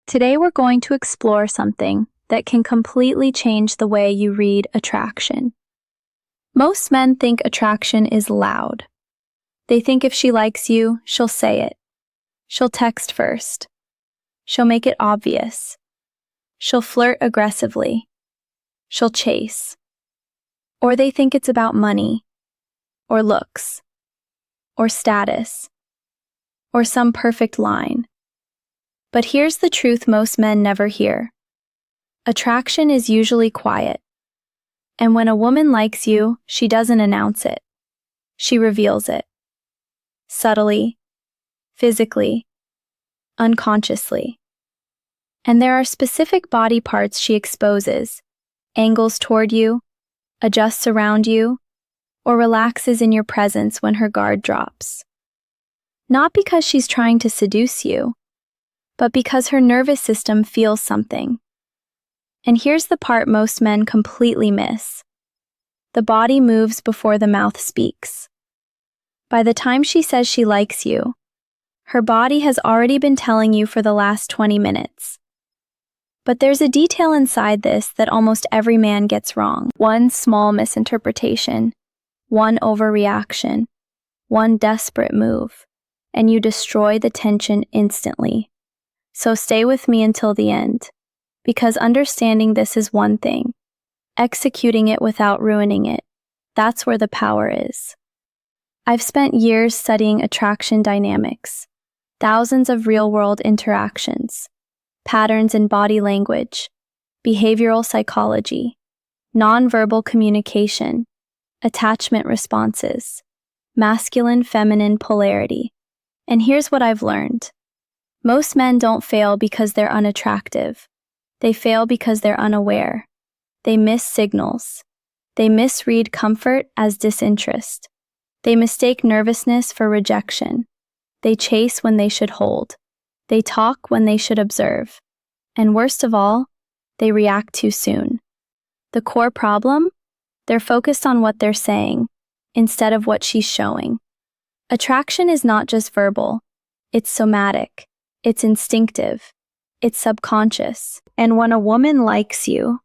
Today we're going to explore something that can completely change the way you read attraction. Most men think attraction is loud. They think if she likes you, she'll say it. She'll text first. She'll make it obvious. She'll flirt aggressively. She'll chase. Or they think it's about money, or looks, or status, or some perfect line. But here's the truth most men never hear. Attraction is usually quiet. And when a woman likes you, she doesn't announce it. She reveals it. Subtly, physically, unconsciously. And there are specific body parts she exposes, angles toward you, adjusts around you, or relaxes in your presence when her guard drops. Not because she's trying to seduce you, but because her nervous system feels something. And here's the part most men completely miss. The body moves before the mouth speaks. By the time she says she likes you, her body has already been telling you for the last 20 minutes. But there's a detail inside this that almost every man gets wrong. One small misinterpretation, one overreaction, one desperate move, and you destroy the tension instantly. So stay with me until the end, because understanding this is one thing. Executing it without ruining it, that's where the power is. I've spent years studying attraction dynamics, thousands of real-world interactions, patterns in body language, behavioral psychology, nonverbal communication, attachment responses, masculine-feminine polarity. And here's what I've learned. Most men don't fail because they're unattractive. They fail because they're unaware. They miss signals. They misread comfort as disinterest. They mistake nervousness for rejection. They chase when they should hold. They talk when they should observe. And worst of all, they react too soon. The core problem? They're focused on what they're saying instead of what she's showing. Attraction is not just verbal. It's somatic. It's instinctive. It's subconscious. And when a woman likes you,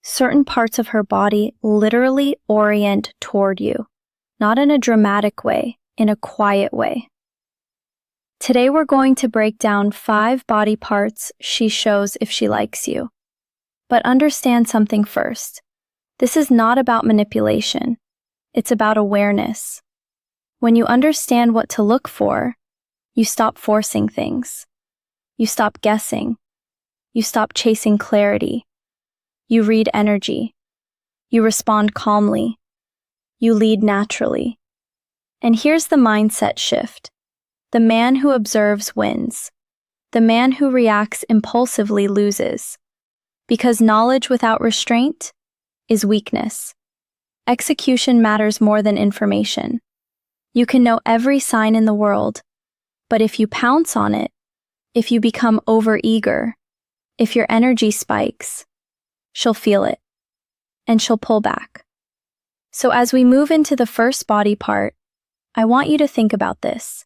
certain parts of her body literally orient toward you, not in a dramatic way, in a quiet way. Today we're going to break down 5 body parts she shows if she likes you. But understand something first. This is not about manipulation. It's about awareness. When you understand what to look for, you stop forcing things. You stop guessing. You stop chasing clarity. You read energy. You respond calmly. You lead naturally. And here's the mindset shift. The man who observes wins. The man who reacts impulsively loses. Because knowledge without restraint is weakness. Execution matters more than information. You can know every sign in the world, but if you pounce on it, if you become overeager, if your energy spikes, she'll feel it, and she'll pull back. So as we move into the first body part, I want you to think about this.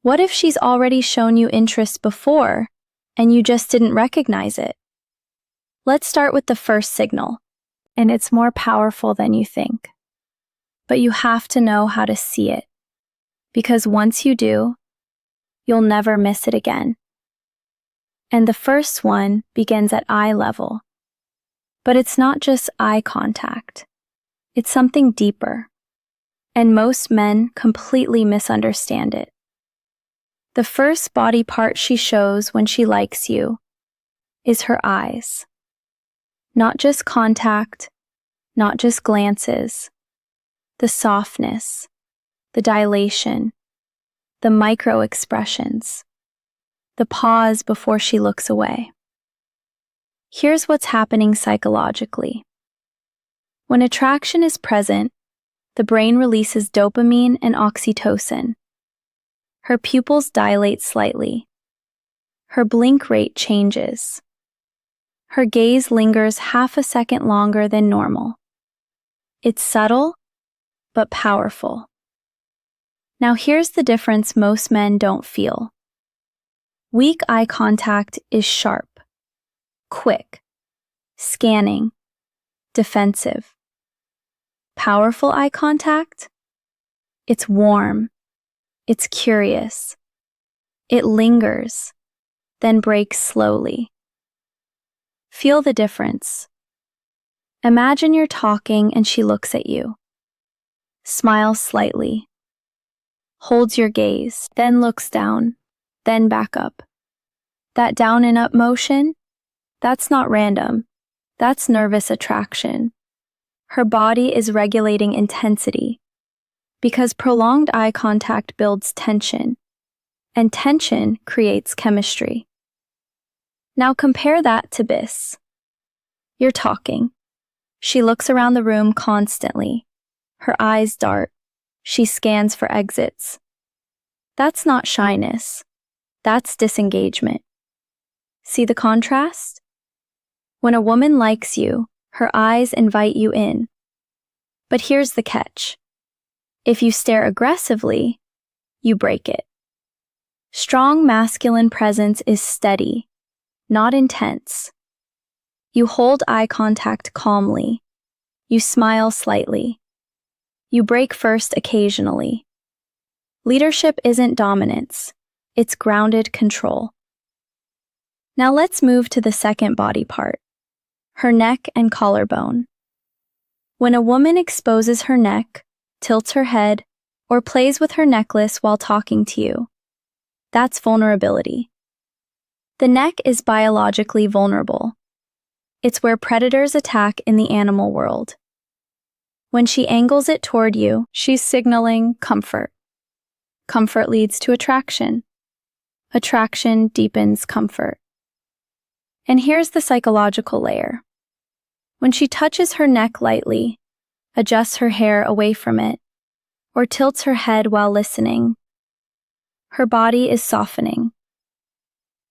What if she's already shown you interest before, and you just didn't recognize it? Let's start with the first signal, and it's more powerful than you think. But you have to know how to see it, because once you do, you'll never miss it again. And the first one begins at eye level. But it's not just eye contact. It's something deeper. And most men completely misunderstand it. The first body part she shows when she likes you is her eyes. Not just contact, not just glances. The softness, the dilation, the micro expressions, the pause before she looks away. Here's what's happening psychologically. When attraction is present, the brain releases dopamine and oxytocin. Her pupils dilate slightly. Her blink rate changes. Her gaze lingers half a second longer than normal. It's subtle, but powerful. Now here's the difference most men don't feel. Weak eye contact is sharp, quick, scanning, defensive. Powerful eye contact? It's warm, it's curious, it lingers, then breaks slowly. Feel the difference. Imagine you're talking and she looks at you. Smiles slightly. Holds your gaze, then looks down, then back up. That down and up motion? That's not random. That's nervous attraction. Her body is regulating intensity because prolonged eye contact builds tension, and tension creates chemistry. Now compare that to Biss. You're talking. She looks around the room constantly. Her eyes dart. She scans for exits. That's not shyness. That's disengagement. See the contrast? When a woman likes you, her eyes invite you in. But here's the catch. If you stare aggressively, you break it. Strong masculine presence is steady, not intense. You hold eye contact calmly. You smile slightly. You break first occasionally. Leadership isn't dominance, it's grounded control. Now let's move to the second body part, her neck and collarbone. When a woman exposes her neck, tilts her head, or plays with her necklace while talking to you, that's vulnerability. The neck is biologically vulnerable. It's where predators attack in the animal world. When she angles it toward you, she's signaling comfort. Comfort leads to attraction. Attraction deepens comfort. And here's the psychological layer. When she touches her neck lightly, adjusts her hair away from it, or tilts her head while listening, her body is softening.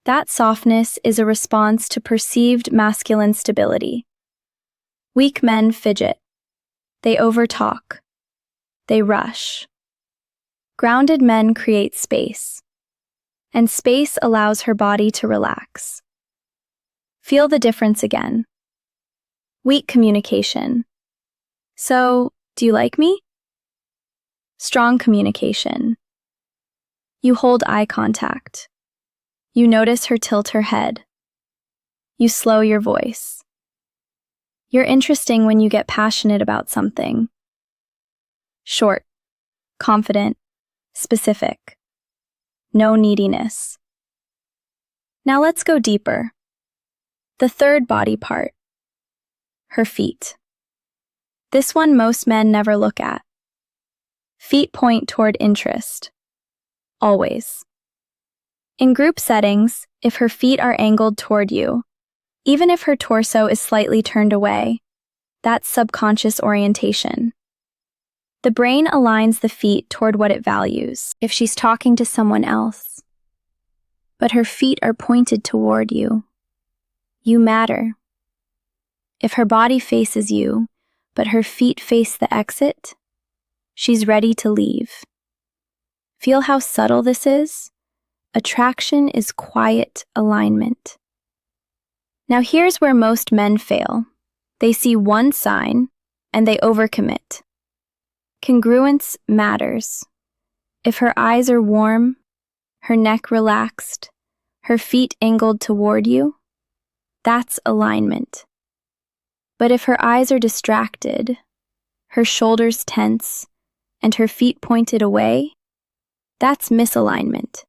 That softness is a response to perceived masculine stability. Weak men fidget. They overtalk. They rush. Grounded men create space, and space allows her body to relax. Feel the difference again. Weak communication. So, do you like me? Strong communication. You hold eye contact. You notice her tilt her head. You slow your voice. You're interesting when you get passionate about something. Short, confident, specific. No neediness. Now let's go deeper. The third body part. Her feet. This one most men never look at. Feet point toward interest. Always. In group settings, if her feet are angled toward you, even if her torso is slightly turned away, that's subconscious orientation. The brain aligns the feet toward what it values if she's talking to someone else. But her feet are pointed toward you. You matter. If her body faces you, but her feet face the exit, she's ready to leave. Feel how subtle this is? Attraction is quiet alignment. Now here's where most men fail. They see one sign, and they overcommit. Congruence matters. If her eyes are warm, her neck relaxed, her feet angled toward you, that's alignment. But if her eyes are distracted, her shoulders tense, and her feet pointed away, that's misalignment.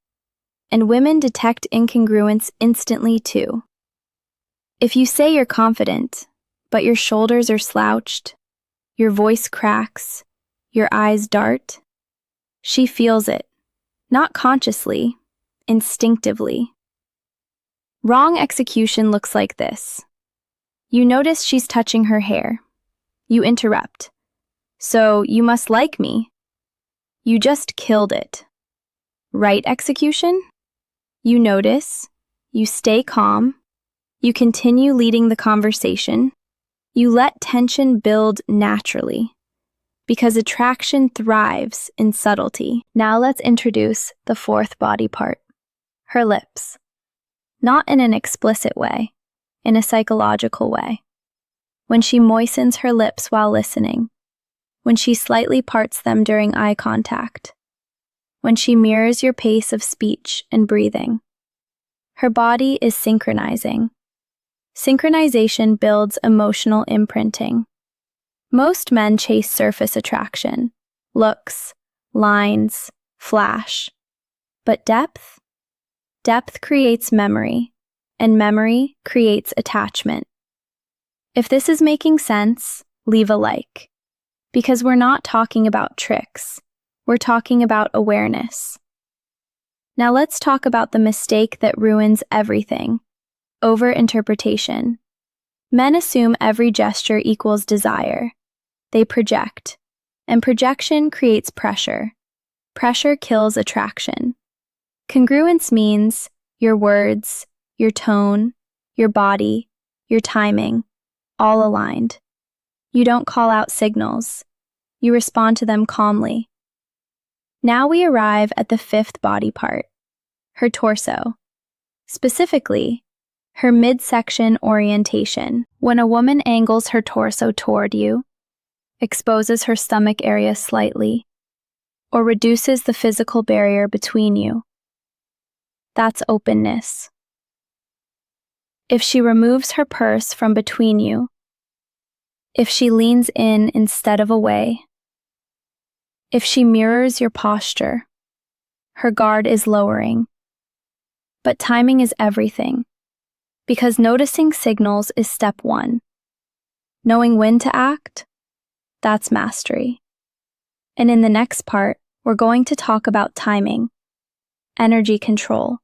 And women detect incongruence instantly too. If you say you're confident, but your shoulders are slouched, your voice cracks, your eyes dart, she feels it, not consciously, instinctively. Wrong execution looks like this. You notice she's touching her hair. You interrupt. So, you must like me. You just killed it. Right execution? You notice. You stay calm. You continue leading the conversation. You let tension build naturally. Because attraction thrives in subtlety. Now let's introduce the fourth body part. Her lips. Not in an explicit way, in a psychological way. When she moistens her lips while listening. When she slightly parts them during eye contact. When she mirrors your pace of speech and breathing. Her body is synchronizing. Synchronization builds emotional imprinting. Most men chase surface attraction, looks, lines, flash. But depth? Depth creates memory, and memory creates attachment. If this is making sense, leave a like. Because we're not talking about tricks, we're talking about awareness. Now let's talk about the mistake that ruins everything: overinterpretation. Men assume every gesture equals desire. They project, and projection creates pressure. Pressure kills attraction. Congruence means your words, your tone, your body, your timing, all aligned. You don't call out signals. You respond to them calmly. Now we arrive at the fifth body part, her torso. Specifically, her midsection orientation. When a woman angles her torso toward you, exposes her stomach area slightly, or reduces the physical barrier between you, that's openness. If she removes her purse from between you, if she leans in instead of away, if she mirrors your posture, her guard is lowering. But timing is everything, because noticing signals is step one. Knowing when to act, that's mastery. And in the next part, we're going to talk about timing, energy control,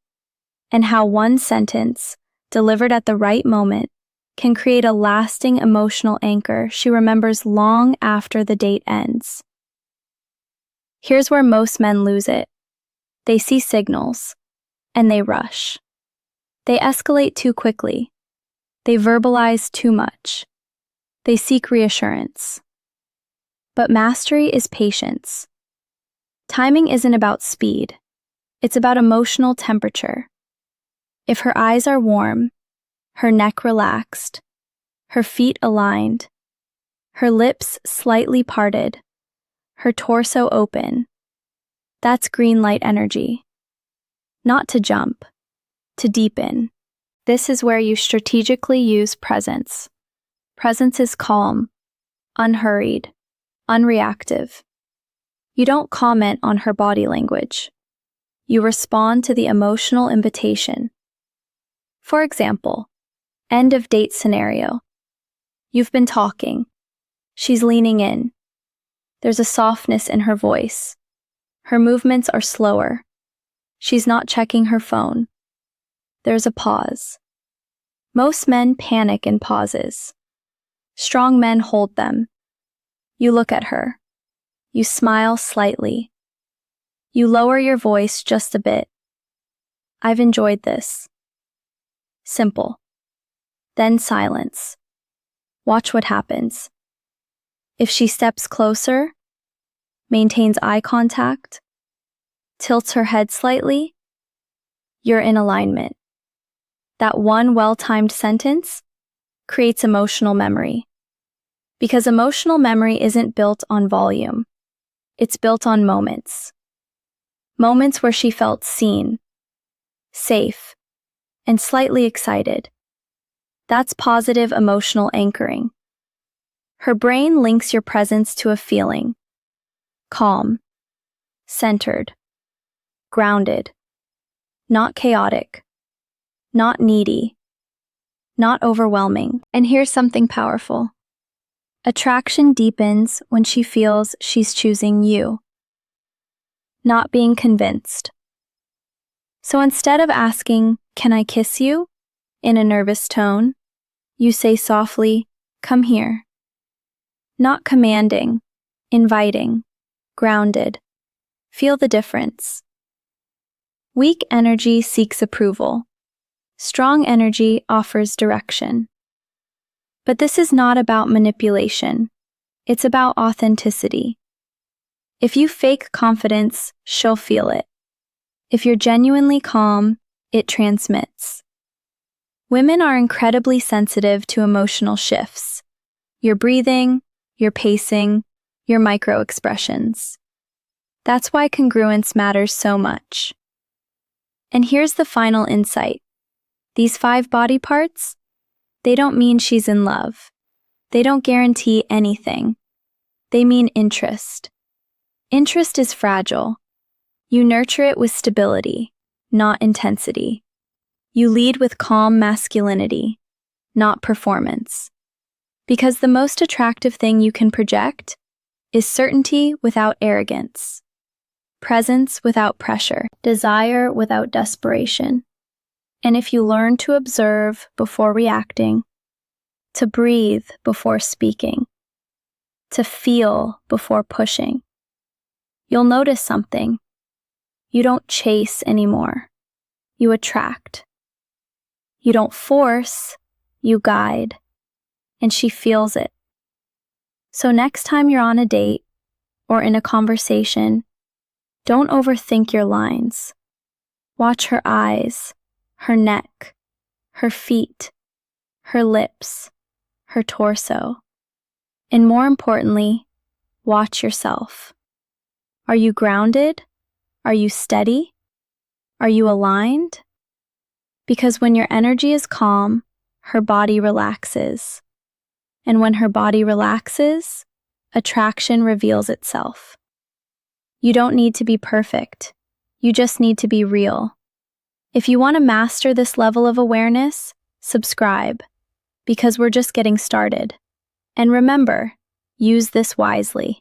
and how one sentence, delivered at the right moment, can create a lasting emotional anchor she remembers long after the date ends. Here's where most men lose it. They see signals, and they rush. They escalate too quickly. They verbalize too much. They seek reassurance. But mastery is patience. Timing isn't about speed. It's about emotional temperature. If her eyes are warm, her neck relaxed, her feet aligned, her lips slightly parted, her torso open, that's green light energy. Not to jump, to deepen. This is where you strategically use presence. Presence is calm, unhurried, unreactive. You don't comment on her body language. You respond to the emotional invitation. For example, end of date scenario. You've been talking. She's leaning in. There's a softness in her voice. Her movements are slower. She's not checking her phone. There's a pause. Most men panic in pauses. Strong men hold them. You look at her. You smile slightly. You lower your voice just a bit. I've enjoyed this. Simple. Then silence. Watch what happens. If she steps closer, maintains eye contact, tilts her head slightly, you're in alignment. That one well-timed sentence creates emotional memory. Because emotional memory isn't built on volume. It's built on moments. Moments where she felt seen, safe, and slightly excited. That's positive emotional anchoring. Her brain links your presence to a feeling. Calm, centered, grounded, not chaotic, not needy, not overwhelming. And here's something powerful. Attraction deepens when she feels she's choosing you, not being convinced. So instead of asking, "Can I kiss you?" in a nervous tone, you say softly, "Come here." Not commanding, inviting, grounded. Feel the difference. Weak energy seeks approval. Strong energy offers direction. But this is not about manipulation. It's about authenticity. If you fake confidence, she'll feel it. If you're genuinely calm, it transmits. Women are incredibly sensitive to emotional shifts. Your breathing, your pacing, your micro-expressions. That's why congruence matters so much. And here's the final insight. These 5 body parts, they don't mean she's in love. They don't guarantee anything. They mean interest. Interest is fragile. You nurture it with stability, not intensity. You lead with calm masculinity, not performance. Because the most attractive thing you can project is certainty without arrogance, presence without pressure, desire without desperation. And if you learn to observe before reacting, to breathe before speaking, to feel before pushing, you'll notice something. You don't chase anymore. You attract. You don't force, you guide. And she feels it. So next time you're on a date or in a conversation, don't overthink your lines. Watch her eyes, her neck, her feet, her lips, her torso. And more importantly, watch yourself. Are you grounded? Are you steady? Are you aligned? Because when your energy is calm, her body relaxes. And when her body relaxes, attraction reveals itself. You don't need to be perfect. You just need to be real. If you want to master this level of awareness, subscribe, because we're just getting started. And remember, use this wisely.